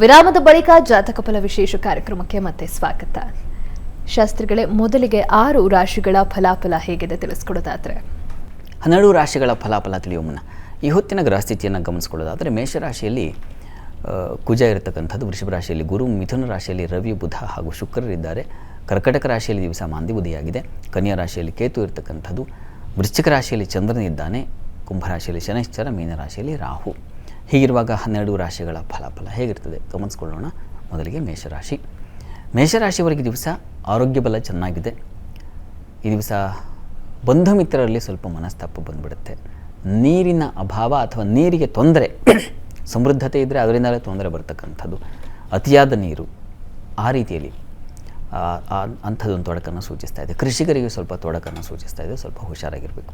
ವಿರಾಮದ ಬಳಿಕ ಜಾತಕ ಫಲ ವಿಶೇಷ ಕಾರ್ಯಕ್ರಮಕ್ಕೆ ಮತ್ತೆ ಸ್ವಾಗತ. ಶಾಸ್ತ್ರಿಗಳೇ, ಮೊದಲಿಗೆ 6 ರಾಶಿಗಳ ಫಲಾಫಲ ಹೇಗಿದೆ ತಿಳಿಸ್ಕೊಡೋದಾದ್ರೆ? 12 ರಾಶಿಗಳ ಫಲಾಫಲ ತಿಳಿಯುವ ಮುನ್ನ ಈ ಹೊತ್ತಿನ ಗ್ರಹಸ್ಥಿತಿಯನ್ನು ಗಮನಿಸ್ಕೊಳ್ಳೋದಾದರೆ ಮೇಷರಾಶಿಯಲ್ಲಿ ಕುಜ ಇರತಕ್ಕಂಥದ್ದು, ವೃಷಭ ರಾಶಿಯಲ್ಲಿ ಗುರು, ಮಿಥುನ ರಾಶಿಯಲ್ಲಿ ರವಿ, ಬುಧ ಹಾಗೂ ಶುಕ್ರರಿದ್ದಾರೆ. ಕರ್ಕಟಕ ರಾಶಿಯಲ್ಲಿ ದಿವಸ ಮಾಂದಿಬುದಿಯಾಗಿದೆ. ಕನ್ಯಾ ರಾಶಿಯಲ್ಲಿ ಕೇತು ಇರತಕ್ಕಂಥದ್ದು, ವೃಶ್ಚಿಕ ರಾಶಿಯಲ್ಲಿ ಚಂದ್ರನಿದ್ದಾನೆ, ಕುಂಭರಾಶಿಯಲ್ಲಿ ಶನೈಶ್ಚರ, ಮೀನರಾಶಿಯಲ್ಲಿ ರಾಹು. ಹೀಗಿರುವಾಗ 12 ರಾಶಿಗಳ ಫಲಾಫಲ ಹೇಗಿರ್ತದೆ ಗಮನಿಸ್ಕೊಳ್ಳೋಣ. ಮೊದಲಿಗೆ ಮೇಷರಾಶಿ. ಮೇಷರಾಶಿಯವರಿಗೆ ದಿವಸ ಆರೋಗ್ಯ ಬಲ ಚೆನ್ನಾಗಿದೆ. ಈ ದಿವಸ ಬಂಧು ಮಿತ್ರರಲ್ಲಿ ಸ್ವಲ್ಪ ಮನಸ್ತಾಪ ಬಂದುಬಿಡುತ್ತೆ. ನೀರಿನ ಅಭಾವ ಅಥವಾ ನೀರಿಗೆ ತೊಂದರೆ, ಸಮೃದ್ಧತೆ ಇದ್ದರೆ ಅದರಿಂದಲೇ ತೊಂದರೆ ಬರ್ತಕ್ಕಂಥದ್ದು, ಅತಿಯಾದ ನೀರು, ಆ ರೀತಿಯಲ್ಲಿ ಅಂಥದ್ದೊಂದು ತೊಡಕನ್ನು ಸೂಚಿಸ್ತಾ ಇದೆ. ಕೃಷಿಕರಿಗೆ ಸ್ವಲ್ಪ ತೊಡಕನ್ನು ಸೂಚಿಸ್ತಾ ಇದೆ, ಸ್ವಲ್ಪ ಹುಷಾರಾಗಿರಬೇಕು.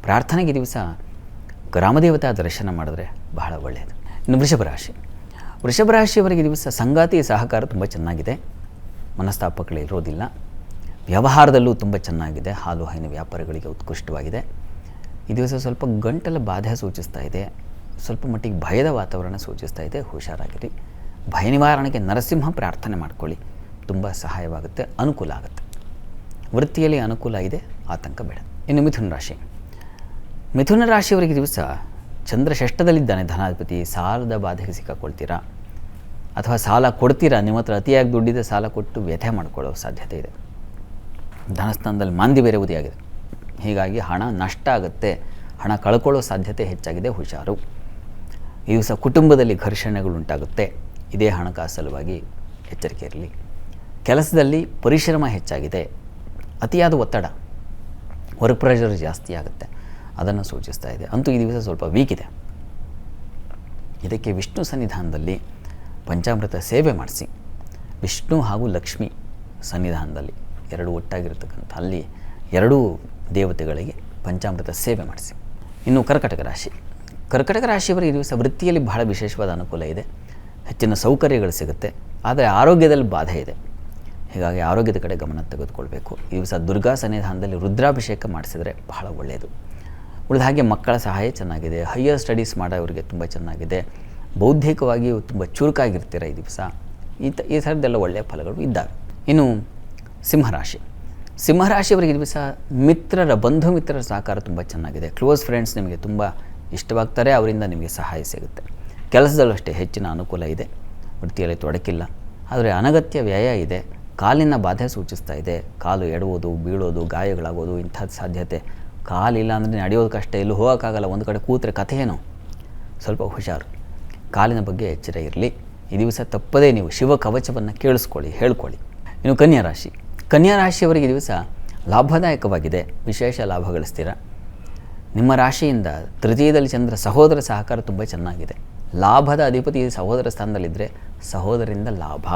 ಪ್ರಾರ್ಥನೆಗೆ ದಿವಸ ಗ್ರಾಮದೇವತಾ ದರ್ಶನ ಮಾಡಿದ್ರೆ ಬಹಳ ಒಳ್ಳೆಯದು. ಇನ್ನು ವೃಷಭ ರಾಶಿಯವರಿಗೆ ದಿವಸ ಸಂಗಾತಿ ಸಹಕಾರ ತುಂಬ ಚೆನ್ನಾಗಿದೆ, ಮನಸ್ತಾಪಗಳಿರೋದಿಲ್ಲ. ವ್ಯವಹಾರದಲ್ಲೂ ತುಂಬ ಚೆನ್ನಾಗಿದೆ. ಹಾಲು ಹೈನು ವ್ಯಾಪಾರಿಗಳಿಗೆ ಉತ್ಕೃಷ್ಟವಾಗಿದೆ. ಈ ದಿವಸ ಸ್ವಲ್ಪ ಗಂಟಲ ಬಾಧೆ ಸೂಚಿಸ್ತಾ ಇದೆ, ಸ್ವಲ್ಪ ಮಟ್ಟಿಗೆ ಭಯದ ವಾತಾವರಣ ಸೂಚಿಸ್ತಾ ಇದೆ, ಹುಷಾರಾಗಿರಿ. ಭಯ ನಿವಾರಣೆಗೆ ನರಸಿಂಹ ಪ್ರಾರ್ಥನೆ ಮಾಡ್ಕೊಳ್ಳಿ, ತುಂಬ ಸಹಾಯವಾಗುತ್ತೆ, ಅನುಕೂಲ ಆಗುತ್ತೆ. ವೃತ್ತಿಯಲ್ಲಿ ಅನುಕೂಲ ಇದೆ, ಆತಂಕ ಬೇಡ. ಇನ್ನು ಮಿಥುನ ರಾಶಿಯವರಿಗೆ ದಿವಸ ಚಂದ್ರ ಷಷ್ಠದಲ್ಲಿದ್ದಾನೆ, ಧನಾಧಿಪತಿ. ಸಾಲದ ಬಾಧೆಗೆ ಸಿಕ್ಕಾಕೊಳ್ತೀರಾ ಅಥವಾ ಸಾಲ ಕೊಡ್ತೀರಾ, ನಿಮ್ಮ ಹತ್ರ ಅತಿಯಾಗಿ ದುಡ್ಡಿದೆ, ಸಾಲ ಕೊಟ್ಟು ವ್ಯಥೆ ಮಾಡಿಕೊಳ್ಳೋ ಸಾಧ್ಯತೆ ಇದೆ. ಧನಸ್ಥಾನದಲ್ಲಿ ಮಾಂದಿ ಬೇರೆ ಉದಿಯಾಗಿದೆ, ಹೀಗಾಗಿ ಹಣ ನಷ್ಟ ಆಗುತ್ತೆ, ಹಣ ಕಳ್ಕೊಳ್ಳೋ ಸಾಧ್ಯತೆ ಹೆಚ್ಚಾಗಿದೆ, ಹುಷಾರು. ಈ ದಿವಸ ಕುಟುಂಬದಲ್ಲಿ ಘರ್ಷಣೆಗಳುಂಟಾಗುತ್ತೆ, ಇದೇ ಹಣಕಾಸು ಸಲುವಾಗಿ ಎಚ್ಚರಿಕೆ ಇರಲಿ. ಕೆಲಸದಲ್ಲಿ ಪರಿಶ್ರಮ ಹೆಚ್ಚಾಗಿದೆ, ಅತಿಯಾದ ಒತ್ತಡ, ವರ್ಕ್ ಪ್ರೆಷರ್ ಜಾಸ್ತಿ ಆಗುತ್ತೆ, ಅದನ್ನು ಸೂಚಿಸ್ತಾ ಇದೆ. ಅಂತೂ ಈ ದಿವಸ ಸ್ವಲ್ಪ ವೀಕ್ ಇದೆ. ಇದಕ್ಕೆ ವಿಷ್ಣು ಸನ್ನಿಧಾನದಲ್ಲಿ ಪಂಚಾಮೃತ ಸೇವೆ ಮಾಡಿಸಿ, ವಿಷ್ಣು ಹಾಗೂ ಲಕ್ಷ್ಮಿ ಸನ್ನಿಧಾನದಲ್ಲಿ ಎರಡು ಒಟ್ಟಾಗಿರ್ತಕ್ಕಂಥ ಅಲ್ಲಿ ಎರಡೂ ದೇವತೆಗಳಿಗೆ ಪಂಚಾಮೃತ ಸೇವೆ ಮಾಡಿಸಿ. ಇನ್ನು ಕರ್ಕಟಕ ರಾಶಿಯವರಿಗೆ ಈ ದಿವಸ ವೃತ್ತಿಯಲ್ಲಿ ಬಹಳ ವಿಶೇಷವಾದ ಅನುಕೂಲ ಇದೆ, ಹೆಚ್ಚಿನ ಸೌಕರ್ಯಗಳು ಸಿಗುತ್ತೆ. ಆದರೆ ಆರೋಗ್ಯದಲ್ಲಿ ಬಾಧೆ ಇದೆ, ಹೀಗಾಗಿ ಆರೋಗ್ಯದ ಕಡೆ ಗಮನ ತೆಗೆದುಕೊಳ್ಬೇಕು. ಈ ದಿವಸ ದುರ್ಗಾ ಸನ್ನಿಧಾನದಲ್ಲಿ ರುದ್ರಾಭಿಷೇಕ ಮಾಡಿಸಿದರೆ ಬಹಳ ಒಳ್ಳೆಯದು. ಉಳಿದ ಹಾಗೆ ಮಕ್ಕಳ ಸಹಾಯ ಚೆನ್ನಾಗಿದೆ, ಹೈಯರ್ ಸ್ಟಡೀಸ್ ಮಾಡೋರಿಗೆ ತುಂಬ ಚೆನ್ನಾಗಿದೆ, ಬೌದ್ಧಿಕವಾಗಿಯೂ ತುಂಬ ಚುರುಕಾಗಿರ್ತೀರ ಈ ದಿವಸ. ಈ ಥರದ್ದೆಲ್ಲ ಒಳ್ಳೆಯ ಫಲಗಳು ಇದ್ದಾವೆ. ಇನ್ನು ಸಿಂಹರಾಶಿಯವರಿಗೆ ದಿವಸ ಬಂಧು ಮಿತ್ರರ ಸಹಕಾರ ತುಂಬ ಚೆನ್ನಾಗಿದೆ. ಕ್ಲೋಸ್ ಫ್ರೆಂಡ್ಸ್ ನಿಮಗೆ ತುಂಬ ಇಷ್ಟವಾಗ್ತಾರೆ, ಅವರಿಂದ ನಿಮಗೆ ಸಹಾಯ ಸಿಗುತ್ತೆ. ಕೆಲಸದಲ್ಲೂ ಅಷ್ಟೇ ಹೆಚ್ಚಿನ ಅನುಕೂಲ ಇದೆ, ವೃತ್ತಿಯಲ್ಲಿ ತೊಡಕಿಲ್ಲ. ಆದರೆ ಅನಗತ್ಯ ವ್ಯಯ ಇದೆ, ಕಾಲಿನ ಬಾಧೆ ಸೂಚಿಸ್ತಾ ಇದೆ. ಕಾಲು ಎಡುವುದು, ಬೀಳೋದು, ಗಾಯಗಳಾಗೋದು ಇಂಥದ್ದು ಸಾಧ್ಯತೆ. ಕಾಲಿಲ್ಲ ಅಂದರೆ ನಡೆಯೋದು ಕಷ್ಟ, ಎಲ್ಲೂ ಹೋಗೋಕ್ಕಾಗಲ್ಲ, ಒಂದು ಕಡೆ ಕೂತ್ರೆ ಕಥೆಯೇನು, ಸ್ವಲ್ಪ ಹುಷಾರು. ಕಾಲಿನ ಬಗ್ಗೆ ಎಚ್ಚರ ಇರಲಿ. ಈ ದಿವಸ ತಪ್ಪದೇ ನೀವು ಶಿವ ಕವಚವನ್ನು ಹೇಳ್ಕೊಳ್ಳಿ. ಇನ್ನು ಕನ್ಯಾ ರಾಶಿಯವರಿಗೆ ದಿವಸ ಲಾಭದಾಯಕವಾಗಿದೆ, ವಿಶೇಷ ಲಾಭ ಗಳಿಸ್ತೀರ. ನಿಮ್ಮ ರಾಶಿಯಿಂದ ತೃತೀಯದಲ್ಲಿ ಚಂದ್ರ, ಸಹೋದರ ಸಹಕಾರ ತುಂಬ ಚೆನ್ನಾಗಿದೆ. ಲಾಭದ ಅಧಿಪತಿ ಸಹೋದರ ಸ್ಥಾನದಲ್ಲಿದ್ದರೆ ಸಹೋದರರಿಂದ ಲಾಭ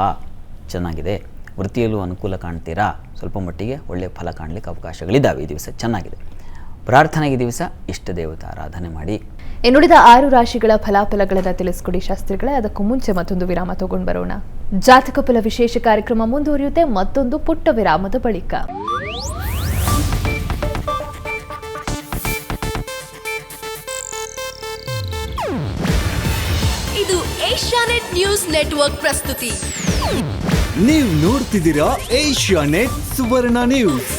ಚೆನ್ನಾಗಿದೆ. ವೃತ್ತಿಯಲ್ಲೂ ಅನುಕೂಲ ಕಾಣ್ತೀರಾ, ಸ್ವಲ್ಪ ಮಟ್ಟಿಗೆ ಒಳ್ಳೆಯ ಫಲ ಕಾಣಲಿಕ್ಕೆ ಅವಕಾಶಗಳಿದ್ದಾವೆ. ಈ ದಿವಸ ಚೆನ್ನಾಗಿದೆ. ಪ್ರಾರ್ಥನೆಗೆ ದಿವಸ ಇಷ್ಟ ದೇವತಾ ಆರಾಧನೆ ಮಾಡಿ. ಇನ್ನುಳಿದ 6 ರಾಶಿಗಳ ಫಲಾಫಲಗಳನ್ನು ತಿಳಿಸ್ಕೊಡಿ ಶಾಸ್ತ್ರಿಗಳೇ. ಅದಕ್ಕೂ ಮುಂಚೆ ಮತ್ತೊಂದು ವಿರಾಮ ತಗೊಂಡು ಬರೋಣ. ಜಾತಕ ಫಲ ವಿಶೇಷ ಕಾರ್ಯಕ್ರಮ ಮುಂದುವರಿಯುತ್ತೆ ಮತ್ತೊಂದು ಪುಟ್ಟ ವಿರಾಮದ ಬಳಿಕ. ಇದು ಏಷ್ಯಾನೆಟ್ ನ್ಯೂಸ್ ನೆಟ್ವರ್ಕ್ ಪ್ರಸ್ತುತಿ. ನೀವು ನೋಡ್ತಿದ್ದೀರಾ ಏಷ್ಯಾನೆಟ್ ಸುವರ್ಣ ನ್ಯೂಸ್.